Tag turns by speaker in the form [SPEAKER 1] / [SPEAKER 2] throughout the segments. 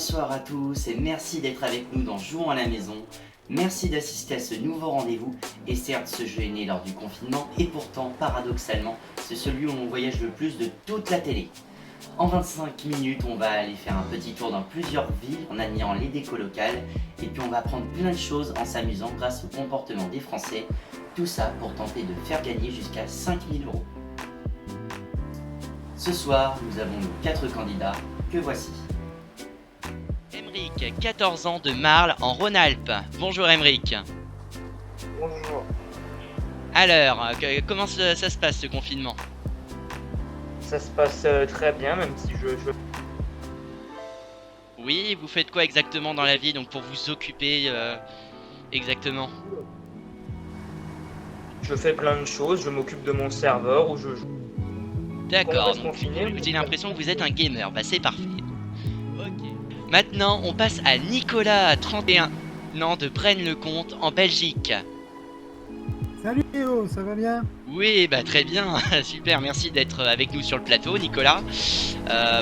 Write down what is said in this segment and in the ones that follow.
[SPEAKER 1] bonsoir à tous et merci d'être avec nous dans Jouons à la maison. Merci d'assister à ce nouveau rendez-vous. Et certes, ce jeu est né lors du confinement et pourtant, paradoxalement, c'est celui où on voyage le plus de toute la télé. En 25 minutes, on va aller faire un petit tour dans plusieurs villes en admirant les décos locales et puis on va apprendre plein de choses en s'amusant grâce au comportement des Français. Tout ça pour tenter de faire gagner jusqu'à 5000 €. Ce soir, nous avons nos 4 candidats que voici.
[SPEAKER 2] Emeric, 14 ans de Marle en Rhône-Alpes. Bonjour Emeric.
[SPEAKER 3] Bonjour.
[SPEAKER 2] Alors, comment ça se passe ce confinement?
[SPEAKER 3] Ça se passe très bien, même si
[SPEAKER 2] Oui, vous faites quoi exactement dans la vie donc pour vous occuper exactement?
[SPEAKER 3] je fais plein de choses, je m'occupe de mon serveur où je joue.
[SPEAKER 2] D'accord,
[SPEAKER 3] reste
[SPEAKER 2] donc
[SPEAKER 3] confiné,
[SPEAKER 2] j'ai l'impression que vous êtes un gamer, bah c'est parfait. Ok. Maintenant, on passe à Nicolas, 31 ans de Braine-le-Comte en Belgique.
[SPEAKER 4] Salut Léo, ça va bien?
[SPEAKER 2] Oui, bah très bien, super, merci d'être avec nous sur le plateau, Nicolas.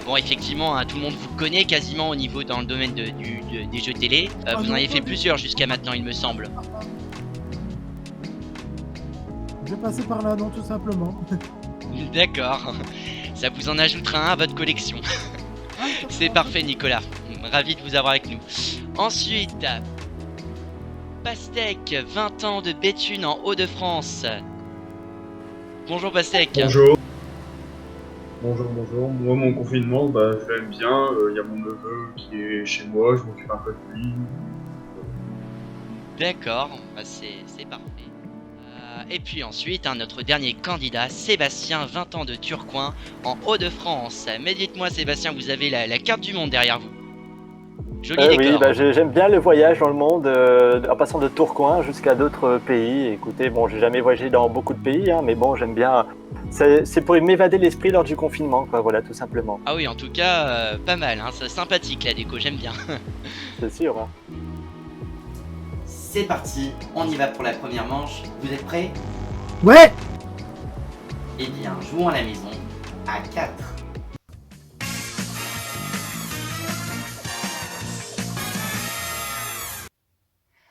[SPEAKER 2] Bon, effectivement, hein, tout le monde vous connaît quasiment au niveau dans le domaine des jeux télé. Vous en avez fait plusieurs jusqu'à maintenant, il me semble.
[SPEAKER 4] Je vais passer par là, non, tout simplement.
[SPEAKER 2] D'accord, ça vous en ajoutera un à votre collection. C'est parfait, Nicolas, ravi de vous avoir avec nous. Ensuite, Pastèque, 20 ans de Béthune en Hauts-de-France. Bonjour Pastèque.
[SPEAKER 5] Bonjour. Bonjour. Moi, mon confinement, je l'aime bien. Il y a mon neveu qui est chez moi, je m'occupe un peu de lui.
[SPEAKER 2] D'accord, bah c'est parfait. Et puis ensuite, notre dernier candidat, Sébastien, 20 ans de Tourcoing en Hauts-de-France. Mais dites-moi Sébastien, vous avez la carte du monde derrière vous. Joli décor.
[SPEAKER 6] Oui, j'aime bien le voyage dans le monde, en passant de Tourcoing jusqu'à d'autres pays. Écoutez, bon, j'ai jamais voyagé dans beaucoup de pays, hein, mais bon, j'aime bien. C'est pour m'évader l'esprit lors du confinement, quoi, voilà, tout simplement.
[SPEAKER 2] Ah oui, en tout cas, pas mal, hein, c'est sympathique la déco, j'aime bien.
[SPEAKER 6] C'est sûr. Hein.
[SPEAKER 1] C'est parti, on y va pour la première manche. Vous êtes prêts?
[SPEAKER 4] Ouais!
[SPEAKER 1] Eh bien, jouons à la maison à 4.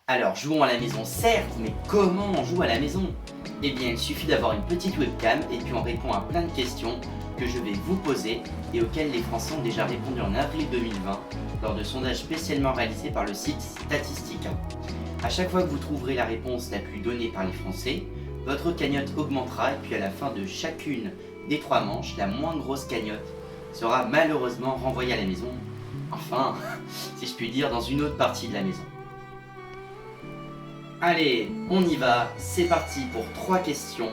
[SPEAKER 1] Alors, jouons à la maison, certes, mais comment on joue à la maison? Eh bien, il suffit d'avoir une petite webcam et puis on répond à plein de questions que je vais vous poser et auxquelles les Français ont déjà répondu en avril 2020 lors de sondages spécialement réalisés par le site Statistica. A chaque fois que vous trouverez la réponse la plus donnée par les Français, votre cagnotte augmentera et puis à la fin de chacune des 3 manches, la moins grosse cagnotte sera malheureusement renvoyée à la maison. Enfin, si je puis dire, dans une autre partie de la maison. Allez, on y va, c'est parti pour 3 questions.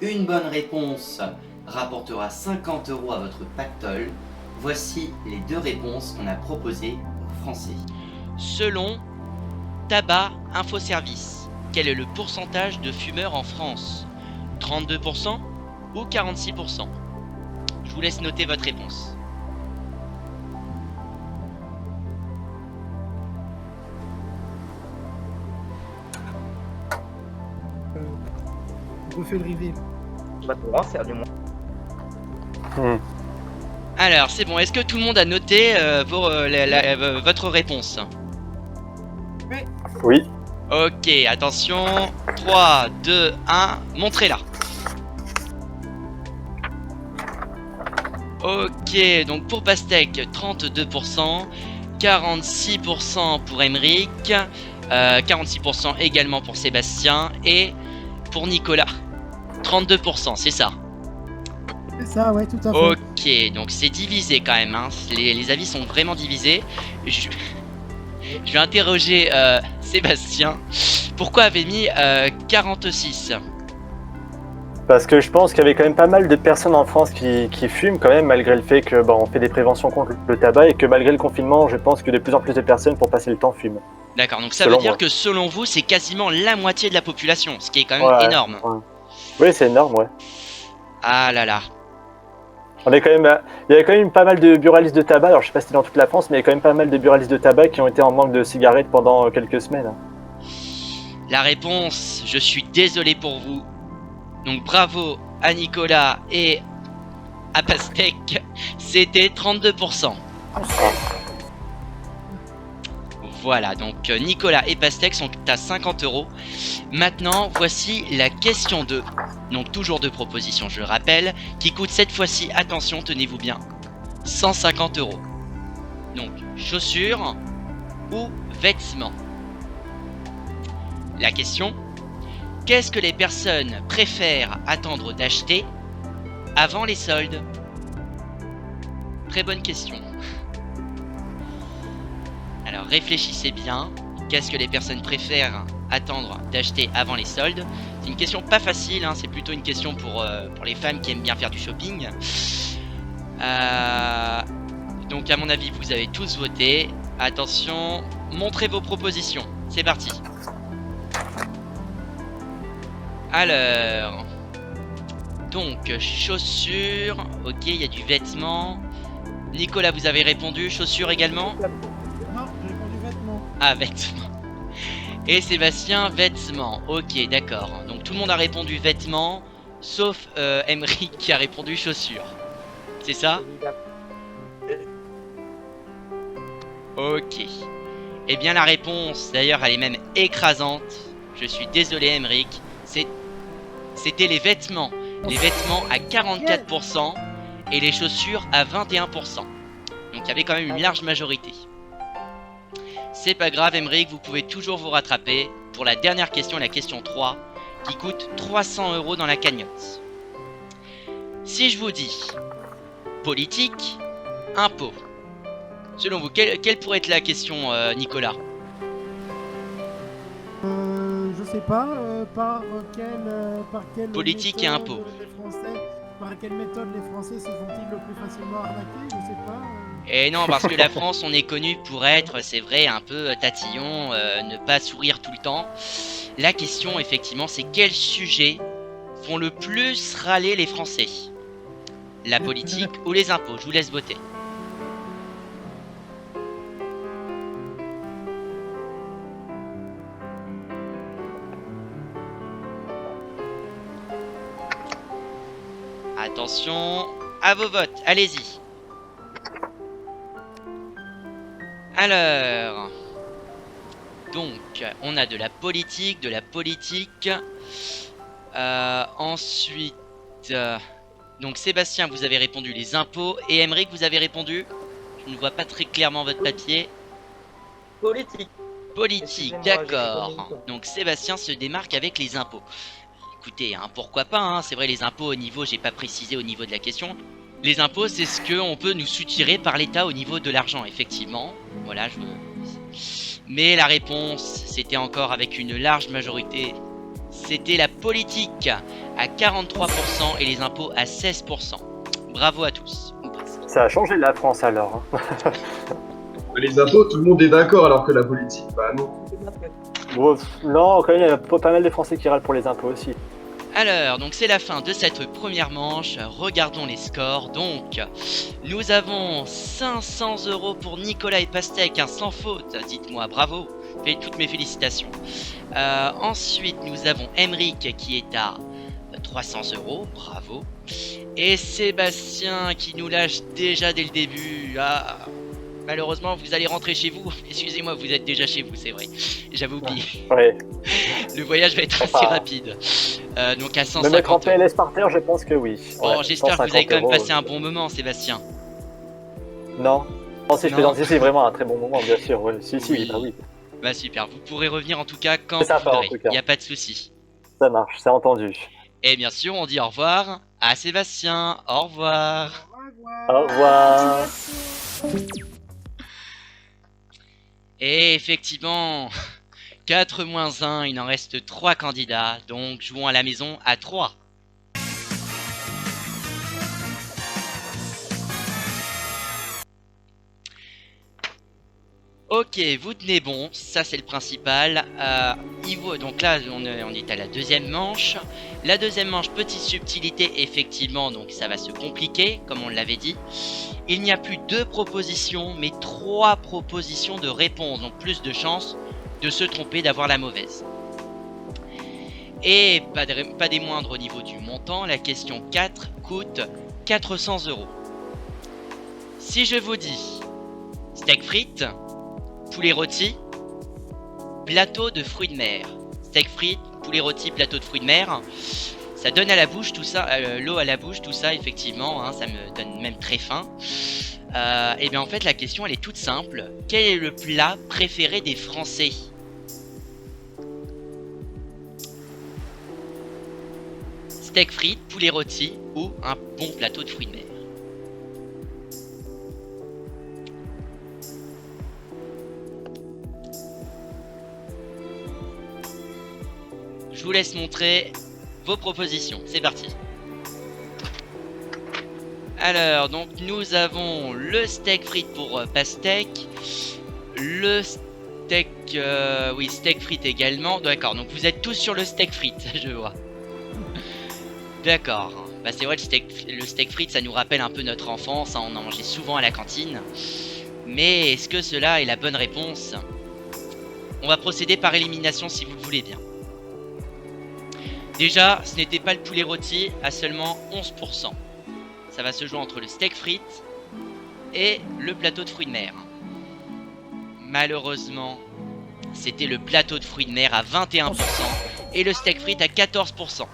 [SPEAKER 1] Une bonne réponse rapportera 50 € à votre pactole. Voici les 2 réponses qu'on a proposées aux Français.
[SPEAKER 2] Selon Tabac Info Service, quel est le pourcentage de fumeurs en France? 32% ou 46%? Je vous laisse noter votre réponse.
[SPEAKER 4] Refais le reveal.
[SPEAKER 3] On va pouvoir faire du moins.
[SPEAKER 2] Alors, c'est bon, est-ce que tout le monde a noté votre réponse?
[SPEAKER 6] Oui.
[SPEAKER 2] Ok, attention, 3, 2, 1, montrez-la. Ok, donc pour Pastèque, 32%, 46% pour Emeric, 46% également pour Sébastien, et pour Nicolas, 32%, c'est ça?
[SPEAKER 4] C'est ça, ouais, tout à fait.
[SPEAKER 2] Ok, donc c'est divisé quand même, hein. Les avis sont vraiment divisés. Je vais interroger Sébastien. Pourquoi avez mis 46?
[SPEAKER 6] Parce que je pense qu'il y avait quand même pas mal de personnes en France qui fument quand même, malgré le fait que on fait des préventions contre le tabac et que malgré le confinement, je pense que de plus en plus de personnes pour passer le temps fument.
[SPEAKER 2] D'accord, donc ça
[SPEAKER 6] Selon
[SPEAKER 2] veut dire
[SPEAKER 6] moi.
[SPEAKER 2] que selon vous, c'est quasiment la moitié de la population, ce qui est quand même énorme.
[SPEAKER 6] Ouais. Oui, c'est énorme, ouais.
[SPEAKER 2] Ah là là.
[SPEAKER 6] Il y avait quand même pas mal de buralistes de tabac, alors je sais pas si c'était dans toute la France, mais il y a quand même pas mal de buralistes de tabac qui ont été en manque de cigarettes pendant quelques semaines.
[SPEAKER 2] La réponse, je suis désolé pour vous. Donc bravo à Nicolas et à Pastèque, c'était 32%. Voilà, donc Nicolas et Pastèque sont à 50 €. Maintenant, voici la question 2. Donc toujours deux propositions, je le rappelle, qui coûte cette fois-ci, attention, tenez-vous bien, 150 €. Donc, chaussures ou vêtements. La question, qu'est-ce que les personnes préfèrent attendre d'acheter avant les soldes? Très bonne question. Alors réfléchissez bien, qu'est-ce que les personnes préfèrent attendre d'acheter avant les soldes? C'est une question pas facile, hein, c'est plutôt une question pour les femmes qui aiment bien faire du shopping. Donc à mon avis vous avez tous voté. Attention, montrez vos propositions, c'est parti. Alors, donc chaussures, ok, il y a du vêtement. Nicolas, vous avez répondu, chaussures également?
[SPEAKER 4] Non, j'ai répondu vêtements.
[SPEAKER 2] Ah, vêtements. Et Sébastien, vêtements. Ok, d'accord. Donc tout le monde a répondu vêtements, sauf Emeric qui a répondu chaussures. C'est ça? Ok. Eh bien la réponse, d'ailleurs, elle est même écrasante. Je suis désolé, Emeric. C'était les vêtements. Les vêtements à 44% et les chaussures à 21%. Donc il y avait quand même une large majorité. C'est pas grave, Emeric, vous pouvez toujours vous rattraper pour la dernière question, la question 3, qui coûte 300 € dans la cagnotte. Si je vous dis politique, impôt, selon vous, quelle pourrait être la question, Nicolas?
[SPEAKER 4] Je sais pas, par quelle
[SPEAKER 2] Politique et
[SPEAKER 4] méthode
[SPEAKER 2] impôt.
[SPEAKER 4] Par quelle méthode les Français se font-ils le plus facilement arnaquer? Je sais pas.
[SPEAKER 2] Et non, parce que la France, on est connu pour être, c'est vrai, un peu tatillon, ne pas sourire tout le temps. La question, effectivement, c'est quels sujets font le plus râler les Français? La politique ou les impôts? Je vous laisse voter. Attention à vos votes, allez-y. Alors, donc, on a de la politique, ensuite, donc Sébastien, vous avez répondu les impôts, et Emeric, vous avez répondu, je ne vois pas très clairement votre papier.
[SPEAKER 3] Politique.
[SPEAKER 2] Politique,
[SPEAKER 3] Excusez-moi,
[SPEAKER 2] d'accord.
[SPEAKER 3] j'ai pas compris.
[SPEAKER 2] Donc Sébastien se démarque avec les impôts. Écoutez, hein, pourquoi pas, hein, c'est vrai, les impôts au niveau, j'ai pas précisé au niveau de la question. Les impôts, c'est ce qu'on peut nous soutirer par l'État au niveau de l'argent, effectivement. Voilà, mais la réponse, c'était encore avec une large majorité. C'était la politique à 43% et les impôts à 16%. Bravo à tous.
[SPEAKER 6] Ça a changé la France alors. Hein.
[SPEAKER 5] Les impôts, tout le monde est d'accord, alors que la politique, bah non.
[SPEAKER 6] Bon, non, quand même, il y a pas mal de Français qui râlent pour les impôts aussi.
[SPEAKER 2] Alors, donc c'est la fin de cette première manche. Regardons les scores. Donc, nous avons 500 € pour Nicolas et Pastèque, hein, sans faute. Dites-moi, bravo. Faites toutes mes félicitations. Ensuite, nous avons Emeric qui est à 300 €. Bravo. Et Sébastien qui nous lâche déjà dès le début. Ah, malheureusement, vous allez rentrer chez vous. Excusez-moi, vous êtes déjà chez vous, c'est vrai. J'avais oublié.
[SPEAKER 6] Ouais.
[SPEAKER 2] Le voyage va être assez
[SPEAKER 6] Enfin,
[SPEAKER 2] rapide. Donc à
[SPEAKER 6] Me mettre en
[SPEAKER 2] 150 €.
[SPEAKER 6] PLS par terre, je pense que oui.
[SPEAKER 2] Bon,
[SPEAKER 6] Ouais,
[SPEAKER 2] j'espère que vous avez quand même
[SPEAKER 6] 150
[SPEAKER 2] passé
[SPEAKER 6] €,
[SPEAKER 2] un bon moment, Sébastien.
[SPEAKER 6] Non. Non, si je
[SPEAKER 2] Non.
[SPEAKER 6] plaisante, si, c'est vraiment un très bon moment, bien sûr. Ouais. Si,
[SPEAKER 2] Oui.
[SPEAKER 6] bah oui.
[SPEAKER 2] Bah super, vous pourrez revenir en tout cas quand
[SPEAKER 6] C'est sympa,
[SPEAKER 2] vous
[SPEAKER 6] en
[SPEAKER 2] voudrez.
[SPEAKER 6] tout cas.
[SPEAKER 2] Il n'y a pas de souci.
[SPEAKER 6] Ça marche, c'est entendu.
[SPEAKER 2] Et bien sûr, on dit au revoir à Sébastien. Au revoir.
[SPEAKER 6] Au revoir.
[SPEAKER 2] Et effectivement, 4 moins 1, il en reste 3 candidats. Donc jouons à la maison à 3. Ok, vous tenez bon, ça c'est le principal. Donc là, on est à la deuxième manche. La deuxième manche, petite subtilité, effectivement, donc ça va se compliquer, comme on l'avait dit. Il n'y a plus 2 propositions, mais 3 propositions de réponse, donc plus de chances de se tromper, d'avoir la mauvaise. Et pas des moindres au niveau du montant, la question 4 coûte 400 €. Si je vous dis steak frites, poulet rôti plateau de fruits de mer. Steak frites, poulet rôti, plateau de fruits de mer. Ça donne à la bouche tout ça, l'eau à la bouche, tout ça effectivement, hein, ça me donne même très faim. Et bien en fait la question elle est toute simple. Quel est le plat préféré des Français? Steak frites, poulet rôti ou un bon plateau de fruits de mer? Je vous laisse montrer vos propositions, c'est parti. Alors, donc nous avons le steak frites pour pastèque, le steak, oui, steak frites également. D'accord, donc vous êtes tous sur le steak frites, je vois. D'accord, bah c'est vrai le steak frites, ça nous rappelle un peu notre enfance, hein, on en mangeait souvent à la cantine. Mais est-ce que cela est la bonne réponse? On va procéder par élimination si vous le voulez bien. Déjà, ce n'était pas le poulet rôti à seulement 11%. Ça va se jouer entre le steak frites et le plateau de fruits de mer. Malheureusement, c'était le plateau de fruits de mer à 21% et le steak frites à 14%.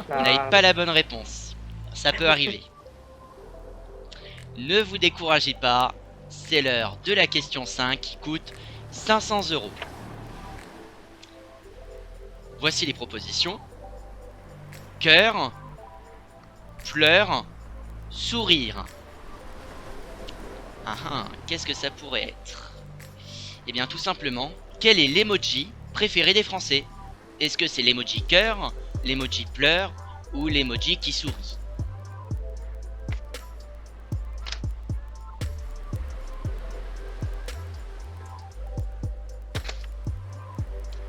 [SPEAKER 2] Vous n'avez pas la bonne réponse. Ça peut arriver. Ne vous découragez pas, c'est l'heure de la question 5 qui coûte 500 €. Voici les propositions. Cœur, pleurs, sourire. Qu'est-ce que ça pourrait être? Eh bien tout simplement, quel est l'emoji préféré des Français? Est-ce que c'est l'emoji cœur, l'emoji pleurs ou l'emoji qui sourit?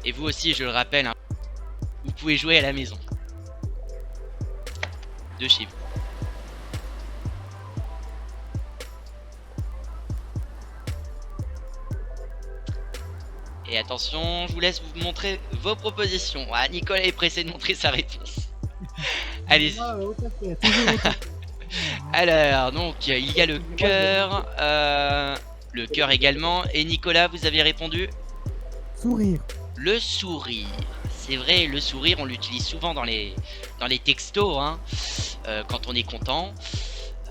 [SPEAKER 2] Et vous aussi, je le rappelle, hein, vous pouvez jouer à la maison. De chez vous. Et attention, je vous laisse vous montrer vos propositions. Ah, Nicolas est pressé de montrer sa réponse. Allez-y.
[SPEAKER 4] Ah, au taquet, toujours au taquet.
[SPEAKER 2] Alors, donc, il y a le cœur également. Et Nicolas, vous avez répondu?
[SPEAKER 4] Sourire.
[SPEAKER 2] Le sourire. C'est vrai, le sourire, on l'utilise souvent dans les textos, hein, quand on est content.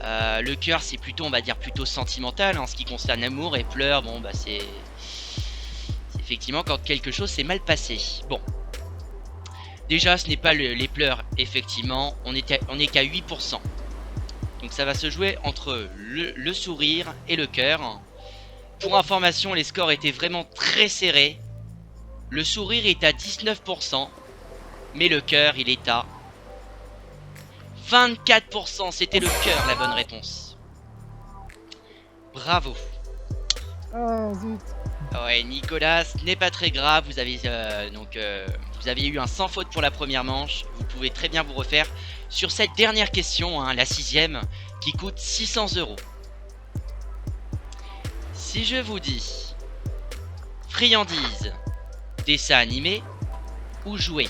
[SPEAKER 2] Le cœur, c'est plutôt, on va dire, plutôt sentimental en ce qui concerne l'amour. Et pleurs, bon, bah c'est effectivement quand quelque chose s'est mal passé. Bon. Déjà, ce n'est pas les pleurs, effectivement. On est qu'à 8%. Donc ça va se jouer entre le sourire et le cœur. Pour information, les scores étaient vraiment très serrés. Le sourire est à 19%, mais le cœur, il est à 24%. C'était le cœur, la bonne réponse. Bravo.
[SPEAKER 4] Ah, zut.
[SPEAKER 2] Ouais, Nicolas, ce n'est pas très grave. Vous avez eu un sans faute pour la première manche. Vous pouvez très bien vous refaire sur cette dernière question, hein, la 6e, qui coûte 600 €. Si je vous dis friandise, dessin animé ou jouet?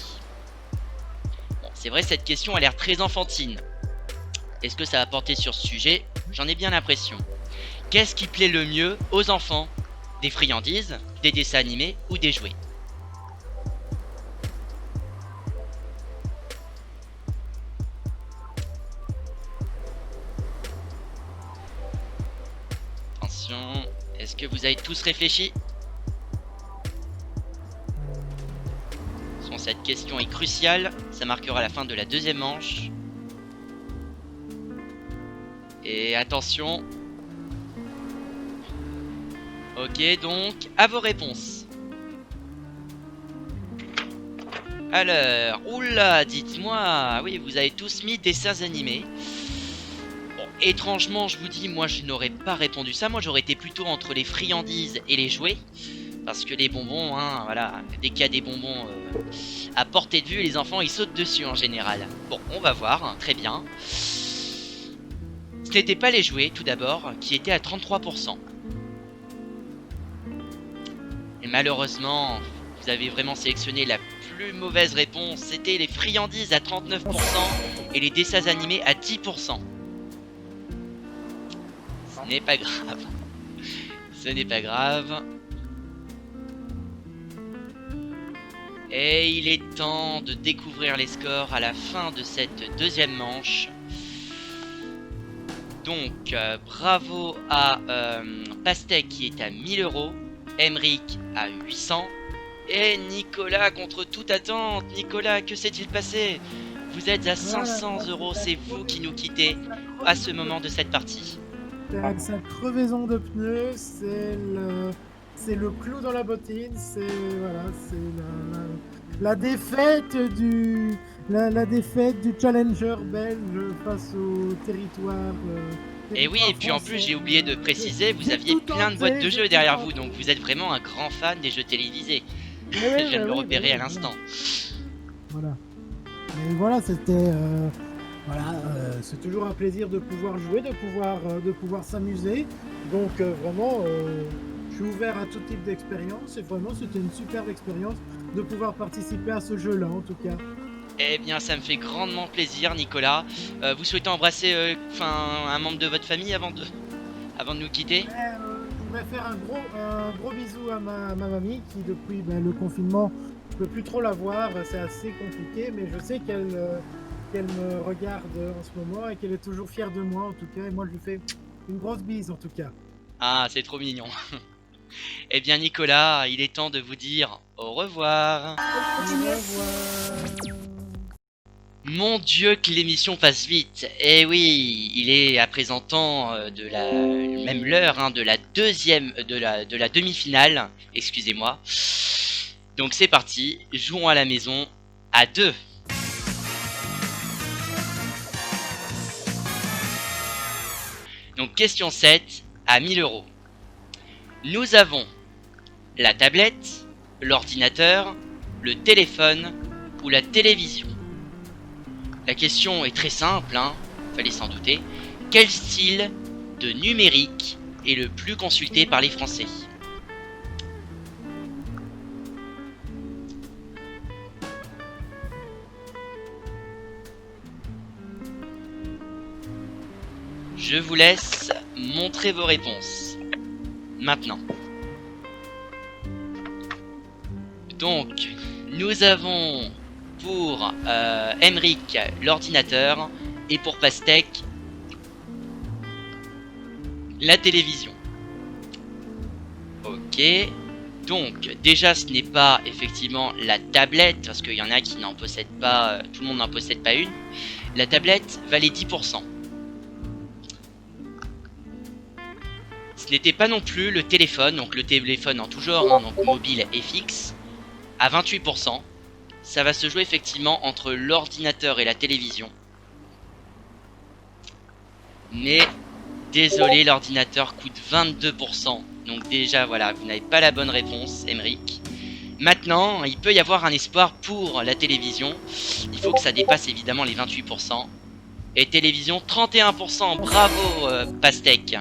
[SPEAKER 2] Bon, c'est vrai, cette question a l'air très enfantine. Est-ce que ça va porter sur ce sujet? J'en ai bien l'impression. Qu'est-ce qui plaît le mieux aux enfants? Des friandises, des dessins animés ou des jouets? Attention, est-ce que vous avez tous réfléchi? Cette question est cruciale, ça marquera la fin de la deuxième manche. Et attention. Ok, donc, à vos réponses. Alors, oula, dites-moi. Oui, vous avez tous mis dessins animés. Bon, étrangement, je vous dis, moi je n'aurais pas répondu ça. Moi j'aurais été plutôt entre les friandises et les jouets. Parce que les bonbons, hein, voilà, dès qu'il y a des bonbons à portée de vue, les enfants ils sautent dessus en général. Bon, on va voir, hein, très bien. Ce n'était pas les jouets, tout d'abord, qui étaient à 33%. Et malheureusement, vous avez vraiment sélectionné la plus mauvaise réponse. C'était les friandises à 39% et les dessins animés à 10%. Ce n'est pas grave. Ce n'est pas grave. Et il est temps de découvrir les scores à la fin de cette deuxième manche. Donc, bravo à Pastèque qui est à 1000 €, Emeric à 800 et Nicolas contre toute attente. Nicolas, que s'est-il passé? Vous êtes à 500 €, c'est vous qui nous quittez à ce moment de cette partie.
[SPEAKER 4] Avec sa crevaison de pneus, c'est le clou dans la bottine, c'est voilà, c'est la défaite la défaite du challenger belge face au territoire.
[SPEAKER 2] Et oui, et puis en plus j'ai oublié de préciser, vous aviez plein de boîtes de jeux derrière vous, donc vous êtes vraiment un grand fan des jeux télévisés. Je viens de le repérer à l'instant.
[SPEAKER 4] Voilà. Mais voilà, c'était c'est toujours un plaisir de pouvoir jouer, de pouvoir s'amuser. Donc vraiment, je suis ouvert à tout type d'expérience et vraiment c'était une superbe expérience de pouvoir participer à ce jeu-là en tout cas.
[SPEAKER 2] Eh bien, ça me fait grandement plaisir, Nicolas. Vous souhaitez embrasser un membre de votre famille avant de nous quitter?
[SPEAKER 4] Je voudrais faire un gros bisou à ma mamie qui, depuis le confinement, je peux plus trop la voir. C'est assez compliqué, mais je sais qu'elle me regarde en ce moment et qu'elle est toujours fière de moi en tout cas. Et moi, je lui fais une grosse bise en tout cas.
[SPEAKER 2] Ah, c'est trop mignon. Eh bien, Nicolas, il est temps de vous dire au revoir.
[SPEAKER 4] Au revoir.
[SPEAKER 2] Mon Dieu, que l'émission passe vite. Eh oui, il est à présent temps même l'heure de la demi-finale. Excusez-moi. Donc c'est parti, jouons à la maison à 2. Donc question 7 à 1000 €. Nous avons la tablette, l'ordinateur, le téléphone ou la télévision. La question est très simple, fallait s'en douter. Quel style de numérique est le plus consulté par les Français? Je vous laisse montrer vos réponses. Maintenant. Donc, nous avons pour Emeric l'ordinateur et pour Pastèque la télévision. Ok, donc déjà ce n'est pas effectivement la tablette parce qu'il y en a qui n'en possèdent pas, tout le monde n'en possède pas une. La tablette valait 10%. Ce n'était pas non plus le téléphone, donc le téléphone en tout genre, donc mobile et fixe, à 28%. Ça va se jouer effectivement entre l'ordinateur et la télévision. Mais désolé, l'ordinateur coûte 22%. Donc déjà voilà, vous n'avez pas la bonne réponse, Emeric. Maintenant, il peut y avoir un espoir pour la télévision. Il faut que ça dépasse évidemment les 28%. Et télévision, 31%. Bravo, Pastèque.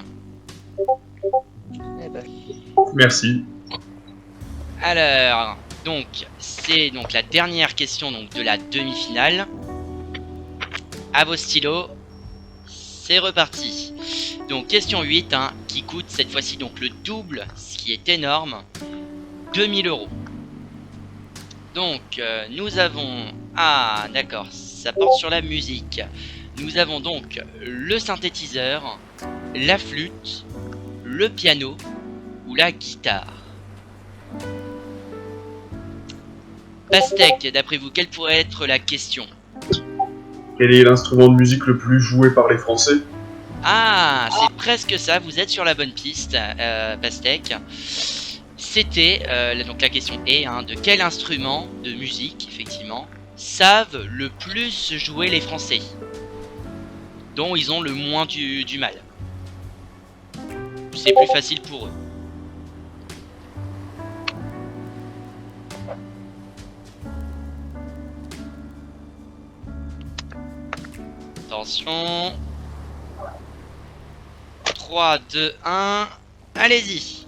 [SPEAKER 3] Eh ben,
[SPEAKER 5] Merci.
[SPEAKER 2] Alors, donc, c'est donc la dernière question donc, de la demi-finale. À vos stylos, c'est reparti. Donc, question 8, qui coûte cette fois-ci donc le double, ce qui est énorme, 2000 €. Donc, nous avons... Ah, d'accord, ça porte sur la musique. Nous avons donc le synthétiseur, la flûte, le piano ou la guitare. Pastèque, d'après vous, quelle pourrait être la question?
[SPEAKER 5] Quel est l'instrument de musique le plus joué par les Français?
[SPEAKER 2] Ah, c'est presque ça, vous êtes sur la bonne piste, Pastèque. C'était, donc la question est, de quel instrument de musique, effectivement, savent le plus jouer les Français, dont ils ont le moins du mal. C'est plus facile pour eux. Attention. 3, 2, 1. Allez-y.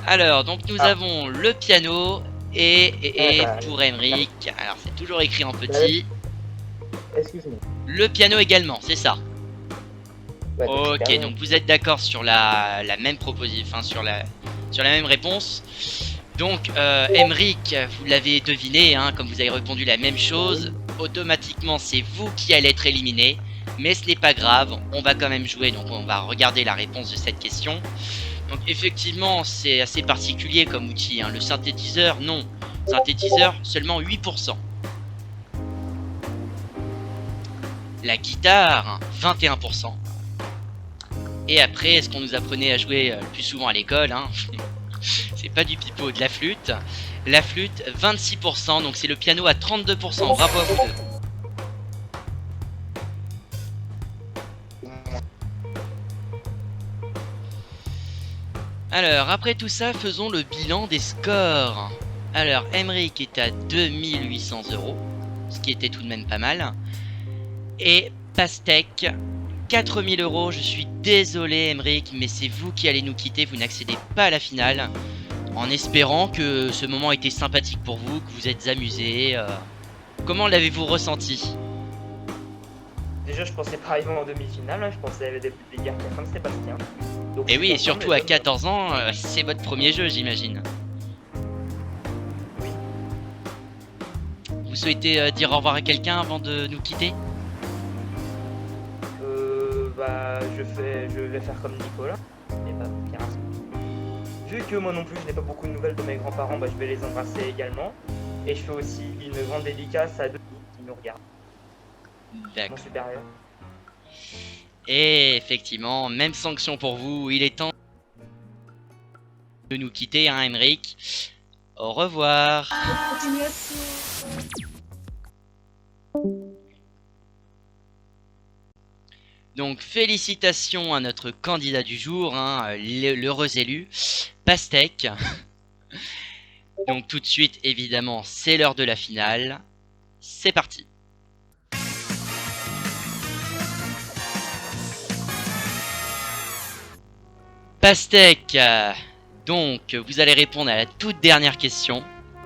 [SPEAKER 2] Alors, donc nous avons le piano et pour Emeric. Alors, c'est toujours écrit en petit.
[SPEAKER 3] excuse-moi.
[SPEAKER 2] Le piano également, c'est ça.
[SPEAKER 3] Ouais, donc,
[SPEAKER 2] Ok, donc vous êtes d'accord sur la même proposition, enfin sur la même réponse. Donc, Emric, vous l'avez deviné, hein, comme vous avez répondu la même chose, automatiquement c'est vous qui allez être éliminé. Mais ce n'est pas grave, on va quand même jouer, donc on va regarder la réponse de cette question. Donc effectivement, c'est assez particulier comme outil, hein. Le synthétiseur, non. Synthétiseur, seulement 8%. La guitare, 21%. Et après, est-ce qu'on nous apprenait à jouer le plus souvent à l'école, hein? C'est pas du pipeau, de la flûte. La flûte, 26%, donc c'est le piano à 32%. Bravo à vous deux. Alors, après tout ça, faisons le bilan des scores. Alors, Emric est à 2800 €, ce qui était tout de même pas mal. Et Pastèque, 4000 €. Je suis désolé, Emric, mais c'est vous qui allez nous quitter. Vous n'accédez pas à la finale. En espérant que ce moment était sympathique pour vous, que vous êtes amusés. Comment l'avez-vous ressenti?
[SPEAKER 3] Déjà, je pensais pas arriver en demi-finale, hein. Je pensais qu'il y avait des gars comme Sébastien. Donc,
[SPEAKER 2] Et
[SPEAKER 3] je suis
[SPEAKER 2] oui, et
[SPEAKER 3] content,
[SPEAKER 2] surtout
[SPEAKER 3] mais
[SPEAKER 2] à
[SPEAKER 3] comme-
[SPEAKER 2] 14 ans, c'est votre premier jeu, j'imagine.
[SPEAKER 3] Oui.
[SPEAKER 2] Vous souhaitez dire au revoir à quelqu'un avant de nous quitter?
[SPEAKER 3] Bah, je vais faire comme Nicolas. Et bah, Pierre. Vu que moi non plus, je n'ai pas beaucoup de nouvelles de mes grands-parents, bah, je vais les embrasser également. Et je fais aussi une grande dédicace à deux qui nous regardent.
[SPEAKER 2] D'accord.
[SPEAKER 3] Mon supérieur.
[SPEAKER 2] Et effectivement, même sanction pour vous, il est temps de nous quitter, hein, Emric. Au revoir. Donc félicitations à notre candidat du jour, hein, l'heureux élu, Pastèque. Donc tout de suite, évidemment, c'est l'heure de la finale. C'est parti. Pastèque, donc vous allez répondre à la toute dernière question.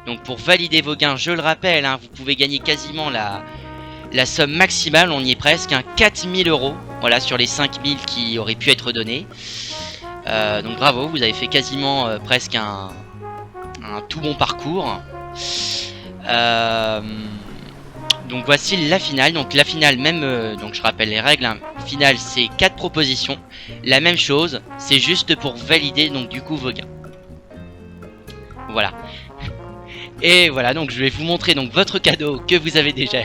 [SPEAKER 2] Donc pour valider vos gains, je le rappelle, hein, vous pouvez gagner quasiment la somme maximale, on y est presque, hein, 4000 €, voilà, sur les 5000 qui auraient pu être donnés. Donc bravo, vous avez fait quasiment presque un tout bon parcours. Donc voici la finale. Donc la finale, même, donc je rappelle les règles, hein. Finale, c'est 4 propositions. La même chose, c'est juste pour valider donc du coup vos gains. Voilà. Et voilà, donc je vais vous montrer donc votre cadeau que vous avez déjà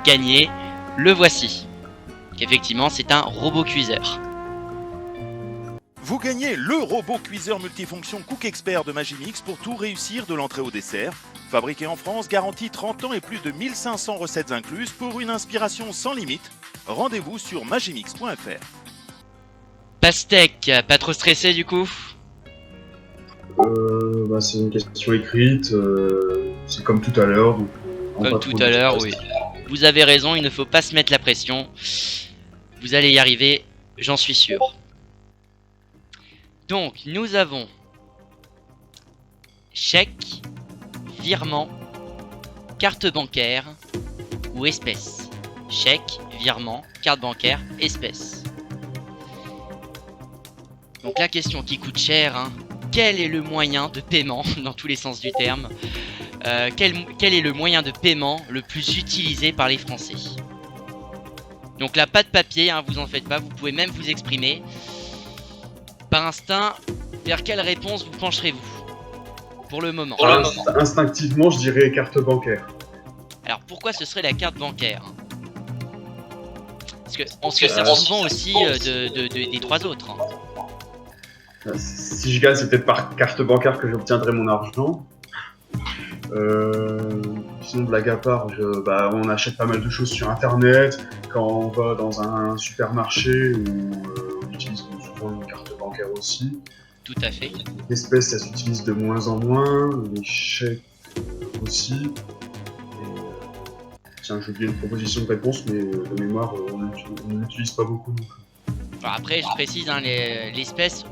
[SPEAKER 2] gagné. Le voici. Effectivement, c'est un robot cuiseur.
[SPEAKER 7] Vous gagnez le robot cuiseur multifonction Cook Expert de Magimix pour tout réussir de l'entrée au dessert. Fabriqué en France, garantie 30 ans et plus de 1500 recettes incluses pour une inspiration sans limite. Rendez-vous sur magimix.fr.
[SPEAKER 2] Pastèque, pas trop stressé du coup?
[SPEAKER 5] Bah, c'est une question écrite, c'est comme tout à l'heure. donc,
[SPEAKER 2] Comme
[SPEAKER 5] pas
[SPEAKER 2] tout
[SPEAKER 5] trop
[SPEAKER 2] à
[SPEAKER 5] de
[SPEAKER 2] l'heure,
[SPEAKER 5] stress.
[SPEAKER 2] oui. Vous avez raison, il ne faut pas se mettre la pression. Vous allez y arriver, j'en suis sûr. Donc, nous avons chèque, virement, carte bancaire ou espèce. Chèque, virement, carte bancaire, espèce. Donc la question qui coûte cher, hein, quel est le moyen de paiement, dans tous les sens du terme, quel est le moyen de paiement le plus utilisé par les Français? Donc là, pas de papier, hein, vous en faites pas, vous pouvez même vous exprimer. Par instinct, vers quelle réponse vous pencherez-vous pour le moment?
[SPEAKER 5] Instinctivement, je dirais carte bancaire.
[SPEAKER 2] Alors pourquoi ce serait la carte bancaire? Parce qu'on se sert souvent aussi des trois autres, hein.
[SPEAKER 5] Si je gagne, c'est peut-être par carte bancaire que j'obtiendrai mon argent. Sinon, blague à part, on achète pas mal de choses sur internet. Quand on va dans un supermarché, on utilise souvent une carte bancaire aussi.
[SPEAKER 2] Tout à fait.
[SPEAKER 5] L'espèce, ça s'utilise de moins en moins. Les chèques aussi. Tiens, j'ai oublié une proposition de réponse, mais de mémoire, on n'utilise pas beaucoup non plus.
[SPEAKER 2] Alors après, je précise, hein, l'espèce,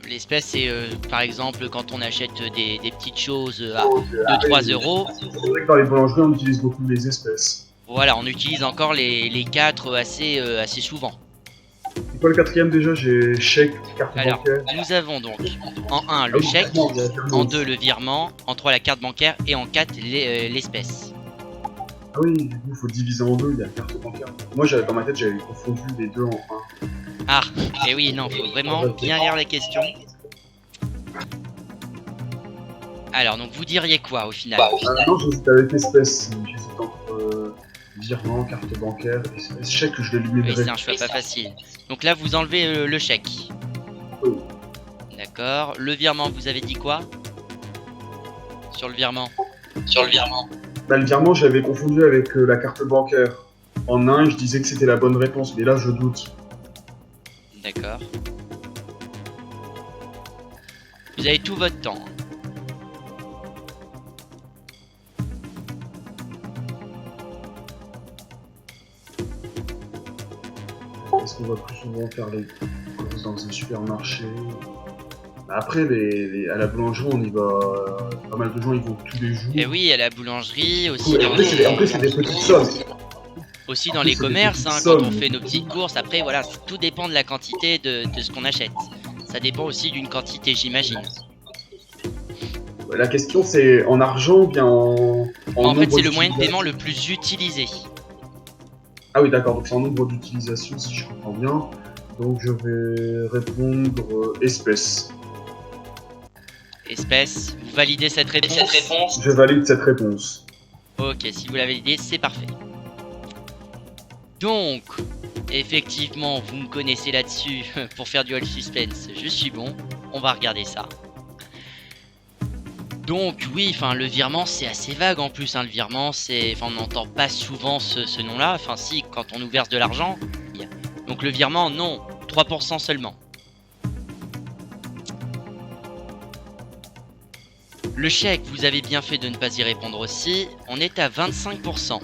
[SPEAKER 2] l'espèce c'est par exemple quand on achète des petites choses à 2-3 euros.
[SPEAKER 5] C'est vrai que dans les boulangeries, on utilise beaucoup les espèces.
[SPEAKER 2] Voilà, on utilise encore les 4 assez souvent.
[SPEAKER 5] quoi le quatrième déjà? J'ai chèque, carte
[SPEAKER 2] Alors,
[SPEAKER 5] bancaire.
[SPEAKER 2] nous avons donc en 1
[SPEAKER 5] Ah
[SPEAKER 2] le
[SPEAKER 5] oui,
[SPEAKER 2] chèque,
[SPEAKER 5] non, il y a virement
[SPEAKER 2] en
[SPEAKER 5] aussi.
[SPEAKER 2] 2 le virement, en 3 la carte bancaire et en 4 l'espèce.
[SPEAKER 5] Ah oui, du coup, il faut diviser en deux, il y a carte bancaire. Moi, dans ma tête, j'avais confondu les deux en un.
[SPEAKER 2] Ah, et oui, non, faut vraiment bien lire les questions. Alors, donc vous diriez quoi au final?
[SPEAKER 5] Non, j'hésite avec espèce. J'hésite entre virement, carte bancaire, espèce. Chèque, je
[SPEAKER 2] Oui,
[SPEAKER 5] l'éliminerai.
[SPEAKER 2] c'est un choix pas facile. Donc là, vous enlevez le chèque.
[SPEAKER 5] Oui.
[SPEAKER 2] D'accord. Le virement, vous avez dit quoi? Sur le virement.
[SPEAKER 5] Bah, le virement, je l'avais confondu avec la carte bancaire. En un, je disais que c'était la bonne réponse, mais là, je doute.
[SPEAKER 2] D'accord. Vous avez tout votre temps.
[SPEAKER 5] Est-ce qu'on va plus souvent faire les courses dans un supermarché? Bah, après, à la boulangerie, on y va. Pas mal de gens, ils vont tous les jours.
[SPEAKER 2] Et oui, à la boulangerie, aussi
[SPEAKER 5] Ouais,
[SPEAKER 2] dans
[SPEAKER 5] en plus, c'est des petites sommes.
[SPEAKER 2] aussi dans
[SPEAKER 5] en
[SPEAKER 2] les
[SPEAKER 5] plus, c'est des
[SPEAKER 2] commerces,
[SPEAKER 5] petites
[SPEAKER 2] hein, quand on
[SPEAKER 5] sommes.
[SPEAKER 2] fait nos petites courses. Après, voilà, tout dépend de la quantité de ce qu'on achète. Ça dépend aussi d'une quantité, j'imagine.
[SPEAKER 5] La question, c'est en argent ou bien
[SPEAKER 2] En fait,
[SPEAKER 5] nombre
[SPEAKER 2] c'est le moyen de
[SPEAKER 5] d'utilisation?
[SPEAKER 2] paiement le plus utilisé.
[SPEAKER 5] Ah oui, d'accord, donc c'est en nombre d'utilisation, si je comprends bien. Donc je vais répondre espèce.
[SPEAKER 2] Espèce, vous validez cette réponse?
[SPEAKER 5] Je valide cette réponse.
[SPEAKER 2] Ok, si vous l'avez validé, c'est parfait. Donc, effectivement, vous me connaissez là-dessus. Pour faire du all suspense, je suis bon. On va regarder ça. Donc oui, enfin le virement c'est assez vague en plus, hein. Le virement c'est, enfin on n'entend pas souvent ce nom-là, enfin si, quand on nous verse de l'argent. Donc le virement non, 3% seulement. Le chèque, vous avez bien fait de ne pas y répondre aussi, on est à 25%.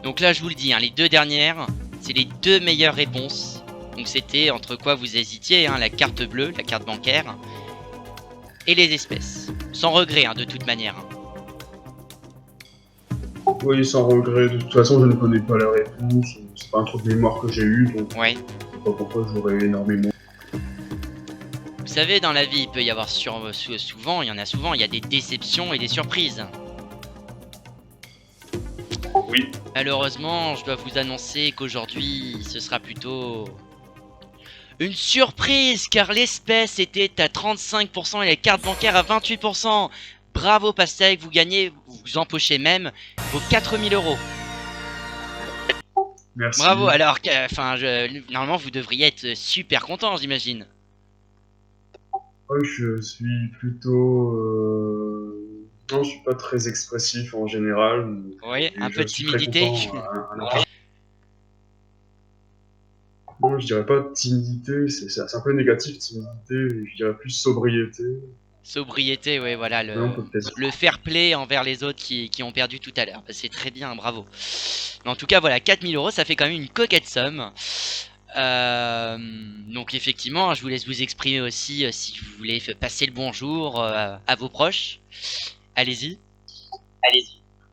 [SPEAKER 2] Donc là je vous le dis, hein, les deux dernières, c'est les deux meilleures réponses. Donc c'était entre quoi vous hésitiez, hein, la carte bleue, la carte bancaire, et les espèces. Sans regret, hein, de toute manière.
[SPEAKER 5] Oui, sans regret. De toute façon, je ne connais pas la réponse. C'est pas un truc de mémoire que j'ai eu, donc
[SPEAKER 2] Ouais.
[SPEAKER 5] je sais pas pourquoi j'aurais énormément.
[SPEAKER 2] Vous savez, dans la vie, il peut y avoir souvent, il y en a souvent, il y a des déceptions et des surprises.
[SPEAKER 5] Oui.
[SPEAKER 2] Malheureusement, je dois vous annoncer qu'aujourd'hui, ce sera plutôt une surprise, car l'espèce était à 35% et la carte bancaire à 28%. Bravo Pastèque, vous gagnez, vous empochez même vos 4000 €.
[SPEAKER 5] Merci.
[SPEAKER 2] Bravo, alors que, enfin, normalement vous devriez être super content, j'imagine.
[SPEAKER 5] Ouais, je suis plutôt. Non, je suis pas très expressif en général.
[SPEAKER 2] Oui,
[SPEAKER 5] Et
[SPEAKER 2] un peu de
[SPEAKER 5] je suis très
[SPEAKER 2] timidité.
[SPEAKER 5] content à n'importe- Non, je dirais pas timidité, c'est un peu négatif, timidité, je dirais plus sobriété.
[SPEAKER 2] Sobriété, ouais, voilà,
[SPEAKER 5] Mais on peut peut-être.
[SPEAKER 2] le fair play envers les autres qui ont perdu tout à l'heure. Bah, c'est très bien, bravo. Mais en tout cas, voilà, 4000 €, ça fait quand même une coquette somme. Donc effectivement, je vous laisse vous exprimer aussi si vous voulez passer le bonjour à vos proches. Allez-y.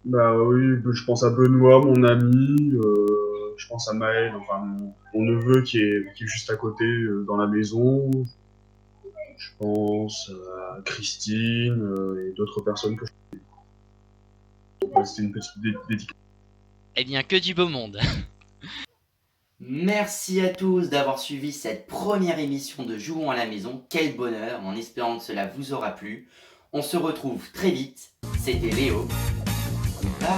[SPEAKER 5] Bah oui, je pense à Benoît, mon ami, je pense à Maël, enfin mon neveu qui est juste à côté dans la maison. Je pense à Christine et d'autres personnes que je connais. Ouais, c'était une petite dédicace.
[SPEAKER 2] Eh bien, que du beau monde.
[SPEAKER 1] Merci à tous d'avoir suivi cette première émission de Jouons à la maison. Quel bonheur, en espérant que cela vous aura plu. On se retrouve très vite. C'était Léo. Bye.